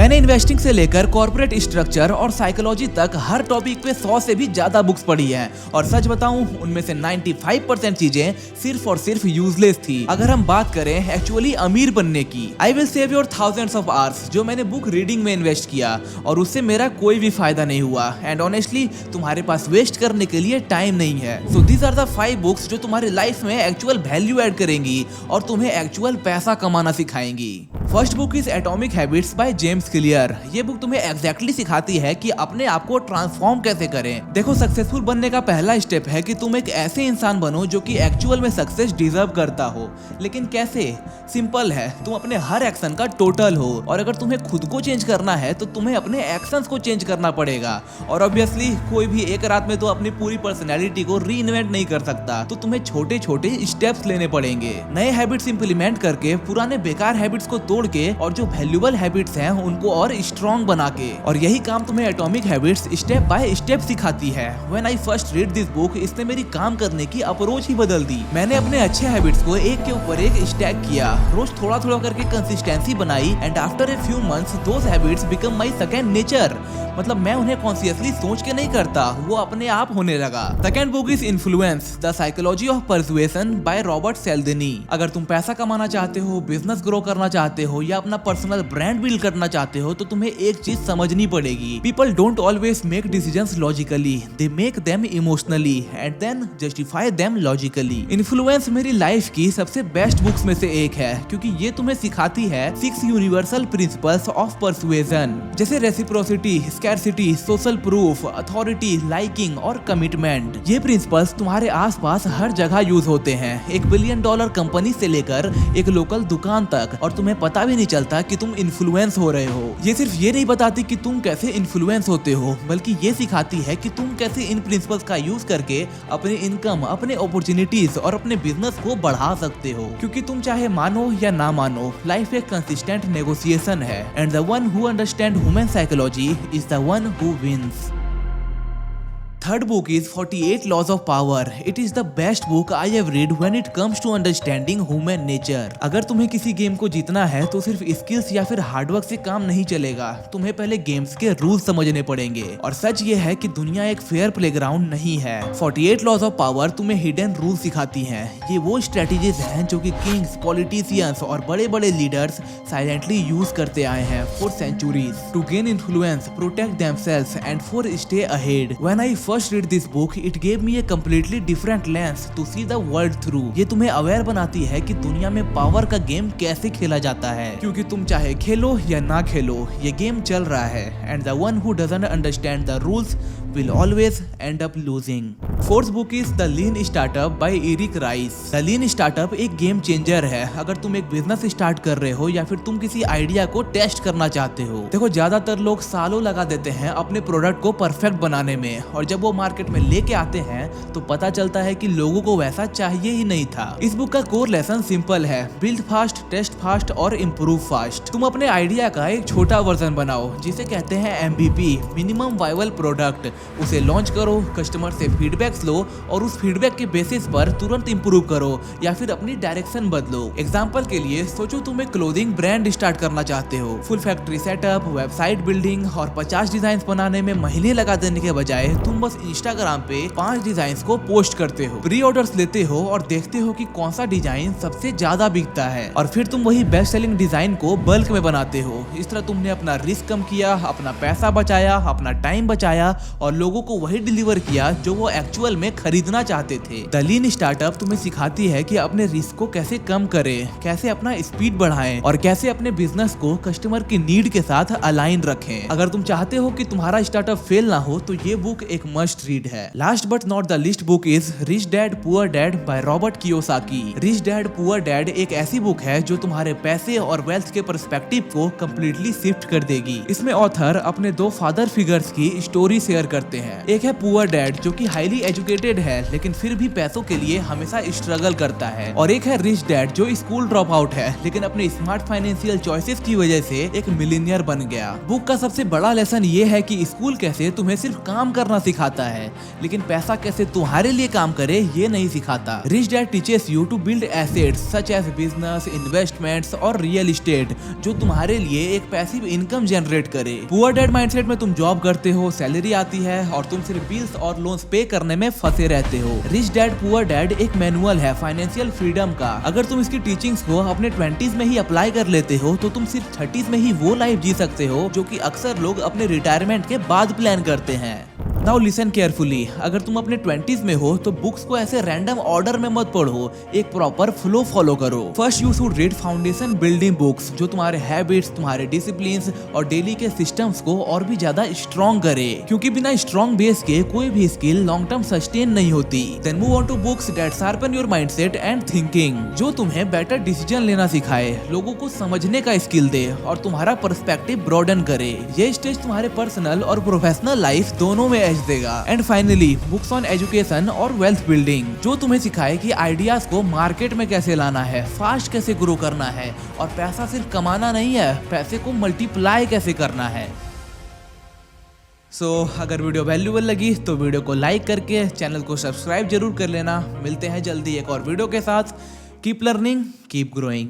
मैंने इन्वेस्टिंग से लेकर कॉर्पोरेट स्ट्रक्चर और साइकोलॉजी तक हर टॉपिक पे 100 से भी ज्यादा बुक्स पढ़ी हैं और सच बताऊं उनमें से 95% चीजें सिर्फ और सिर्फ यूजलेस थी। अगर हम बात करें एक्चुअली अमीर बनने की, I will save your thousands of hours जो मैंने बुक रीडिंग में इन्वेस्ट किया और उससे मेरा कोई भी फायदा नहीं हुआ एंड ऑनेस्टली तुम्हारे पास वेस्ट करने के लिए टाइम नहीं है। So these are the 5 books जो तुम्हारी लाइफ में एक्चुअल वैल्यू ऐड करेंगी और तुम्हें एक्चुअल पैसा कमाना सिखाएंगी। First book is Atomic Habits by James Clear. ये बुक तुम्हें एग्जैक्टली सिखाती है कि अपने आप को ट्रांसफॉर्म कैसे करें। देखो, सक्सेसफुल बनने का पहला स्टेप है कि तुम एक ऐसे इंसान बनो जो कि एक्चुअल में सक्सेस डिजर्व करता हो। लेकिन कैसे? सिंपल है, तुम अपने हर एक्शन का टोटल हो और अगर तुम्हें खुद को चेंज करना है तो तुम्हें अपने एक्शंस को चेंज करना पड़ेगा। और ऑब्वियसली कोई भी एक रात में तो अपनी पूरी पर्सनैलिटी को रीइन्वेंट नहीं कर सकता, तो तुम्हें छोटे छोटे स्टेप्स लेने पड़ेंगे। नए हैबिट्स इंप्लीमेंट करके पुराने बेकार हैबिट्स को तोड़ के और जो वैल्यूएबल हैबिट्स हैं उनको और स्ट्रॉन्ग बना के, और यही काम तुम्हें atomic habits step by step सिखाती है। When I first read this book, इसने मेरी काम करने की अप्रोच ही बदल दी। मैंने अपने अच्छे हैबिट्स को एक के ऊपर एक स्टैक किया, रोज थोड़ा थोड़ा करके कंसिस्टेंसी बनाई and after a few months those habits become my second nature. मतलब मैं उन्हें कॉन्शियसली सोच के नहीं करता, वो अपने आप होने लगा। Second book is Influence the Psychology of Persuasion by Robert Cialdini. अगर तुम पैसा कमाना चाहते हो, बिजनेस ग्रो करना चाहते हो या अपना पर्सनल ब्रांड बिल्ड करना चाहते हो तो तुम्हें एक चीज समझनी पड़ेगी। People don't always make decisions logically, they make them emotionally and then justify them logically. Influence मेरी लाइफ की सबसे बेस्ट बुक्स में से एक है क्योंकि ये तुम्हें सिखाती है 6 यूनिवर्सल प्रिंसिपल्स ऑफ परसुएशन, जैसे reciprocity, scarcity, social proof, authority, liking और कमिटमेंट। ये प्रिंसिपल्स तुम्हारे आसपास हर जगह यूज होते हैं, $1 बिलियन कंपनी से लेकर एक लोकल दुकान तक, और तुम्हें पता भी नहीं चलता कि तुम इन्फ्लुएंस हो रहे हो। ये सिर्फ ये नहीं बताती कि तुम कैसे इन्फ्लुएंस होते हो, बल्कि ये सिखाती है कि तुम कैसे इन प्रिंसिपल्स का यूज करके अपनी इनकम, अपने अपॉर्चुनिटीज और अपने बिजनेस को बढ़ा सकते हो। क्योंकि तुम चाहे मानो या ना मानो, लाइफ एक कंसिस्टेंट नेगोशिएशन है and the one who understand human psychology is the one who wins. Third book is 48 Laws of Power. It is the best book I have read when it comes to understanding human nature. अगर तुम्हें किसी game को जीतना है तो सिर्फ skills या फिर हार्डवर्क से काम नहीं चलेगा, तुम्हें पहले गेम्स के रूल्स समझने पड़ेंगे। और सच ये है कि दुनिया एक फेयर प्लेग्राउंड नहीं है। 48 Laws of Power तुम्हें हिडन रूल सिखाती हैं। ये वो स्ट्रेटेजीज हैं जो कि किंग्स, पॉलिटिशियंस और बड़े बड़े लीडर्स साइलेंटली यूज करते आए हैं for centuries to gain influence, protect themselves and for stay ahead. When I first read this book, it gave me a completely different lens to see the world through. ये तुम्हें aware बनाती है कि दुनिया में पावर का game कैसे खेला जाता है, क्योंकि तुम चाहे खेलो या ना खेलो ये गेम चल रहा है and the one who doesn't understand the rules will always end up losing. Fourth book is The Lean Startup by Eric Rice. The Lean Startup एक गेम चेंजर है अगर तुम एक बिजनेस स्टार्ट कर रहे हो या फिर तुम किसी आइडिया को टेस्ट करना चाहते हो। देखो, ज्यादातर लोग सालों लगा देते हैं अपने प्रोडक्ट को परफेक्ट बनाने में और जब वो मार्केट में लेके आते हैं तो पता चलता है कि लोगों को वैसा चाहिए ही नहीं था। इस बुक का कोर लेसन सिंपल है, बिल्ड फास्ट, टेस्ट फास्ट और इम्प्रूव फास्ट। तुम अपने आइडिया का एक छोटा वर्जन बनाओ जिसे कहते हैं MVP, मिनिमम वायबल प्रोडक्ट। उसे लॉन्च करो, कस्टमर से फीडबैक्स लो और उस फीडबैक के बेसिस पर तुरंत इंप्रूव करो या फिर अपनी डायरेक्शन बदलो। एग्जांपल के लिए सोचो तुम एक क्लोथिंग ब्रांड स्टार्ट करना चाहते हो। Full factory setup, website building और 50 डिजाइन बनाने में महीने लगा देने के बजाय तुम बस इंस्टाग्राम पे 5 डिजाइन को पोस्ट करते हो, प्री ऑर्डर्स लेते हो और देखते हो कि कौन सा डिजाइन सबसे ज्यादा बिकता है और फिर तुम वही बेस्ट सेलिंग डिजाइन को बल्क में बनाते हो। इस तरह तुमने अपना रिस्क कम किया, अपना पैसा बचाया, अपना टाइम बचाया और लोगों को वही डिलीवर किया जो वो एक्चुअल में खरीदना चाहते थे। द लीन स्टार्टअप तुम्हें सिखाती है कि अपने रिस्क को कैसे कम करें, कैसे अपना स्पीड बढ़ाएं और कैसे अपने बिजनेस को कस्टमर की नीड के साथ अलाइन रखें। अगर तुम चाहते हो कि तुम्हारा स्टार्टअप फेल ना हो तो ये बुक एक मस्ट रीड है। Last but not the list book is rich dad poor dad by Robert Kiyosaki. Rich dad poor dad एक ऐसी बुक है जो तुम्हारे पैसे और वेल्थ के पर्सपेक्टिव को कम्प्लीटली शिफ्ट कर देगी। इसमें ऑथर अपने 2 फादर फिगर्स की स्टोरी शेयर करते करते हैं। एक है पुअर डैड, जो कि हाईली एजुकेटेड है लेकिन फिर भी पैसों के लिए हमेशा स्ट्रगल करता है। और एक है रिच डैड, जो स्कूल ड्रॉप आउट है लेकिन अपने स्मार्ट फाइनेंशियल चॉइसेस की वजह से एक मिलियनियर बन गया। बुक का सबसे बड़ा लेसन ये है कि स्कूल कैसे तुम्हें सिर्फ काम करना सिखाता है लेकिन पैसा कैसे तुम्हारे लिए काम करे ये नहीं सिखाता। Rich dad teaches you to build assets such as business, investments और रियल एस्टेट, जो तुम्हारे लिए एक पैसिव इनकम जनरेट करे। पुअर डैड माइंडसेट में तुम जॉब करते हो, सैलरी आती है और तुम सिर्फ बिल्स और लोन्स पे करने में फंसे रहते हो। रिच डैड पुअर डैड एक मैनुअल है फाइनेंशियल फ्रीडम का। अगर तुम इसकी टीचिंग्स को अपने 20s में ही अप्लाई कर लेते हो तो तुम सिर्फ 30s में ही वो लाइफ जी सकते हो जो कि अक्सर लोग अपने रिटायरमेंट के बाद प्लान करते हैं। नाउ लिसन केयरफुली, अगर तुम अपने 20s में हो तो बुक्स को ऐसे रैंडम ऑर्डर में मत पढ़ो, एक प्रॉपर फ्लो फॉलो करो। First you should read foundation building books, जो तुम्हारे हैबिट्स, तुम्हारे डिसिप्लिन्स और डेली के सिस्टम्स को और भी ज्यादा स्ट्रॉन्ग करे, क्योंकि बिना स्ट्रॉन्ग बेस के कोई भी स्किल लॉन्ग टर्म सस्टेन नहीं होती। Then move on to books that sharpen your mindset and thinking, जो तुम्हें बेटर डिसीजन लेना सिखाए, लोगों को समझने का स्किल दे और तुम्हारा पर्सपेक्टिव ब्रॉडन करे। ये स्टेज तुम्हारे पर्सनल और प्रोफेशनल लाइफ दोनों में देगा। And finally books on education और वेल्थ बिल्डिंग, जो तुम्हें सिखाए कि आइडियाज को मार्केट में कैसे लाना है, फास्ट कैसे ग्रो करना है और पैसा सिर्फ कमाना नहीं है, पैसे को मल्टीप्लाई कैसे करना है। अगर वीडियो वैल्यूएबल लगी तो वीडियो को लाइक करके चैनल को सब्सक्राइब जरूर कर लेना। मिलते हैं जल्दी एक और वीडियो के साथ। Keep learning, keep growing.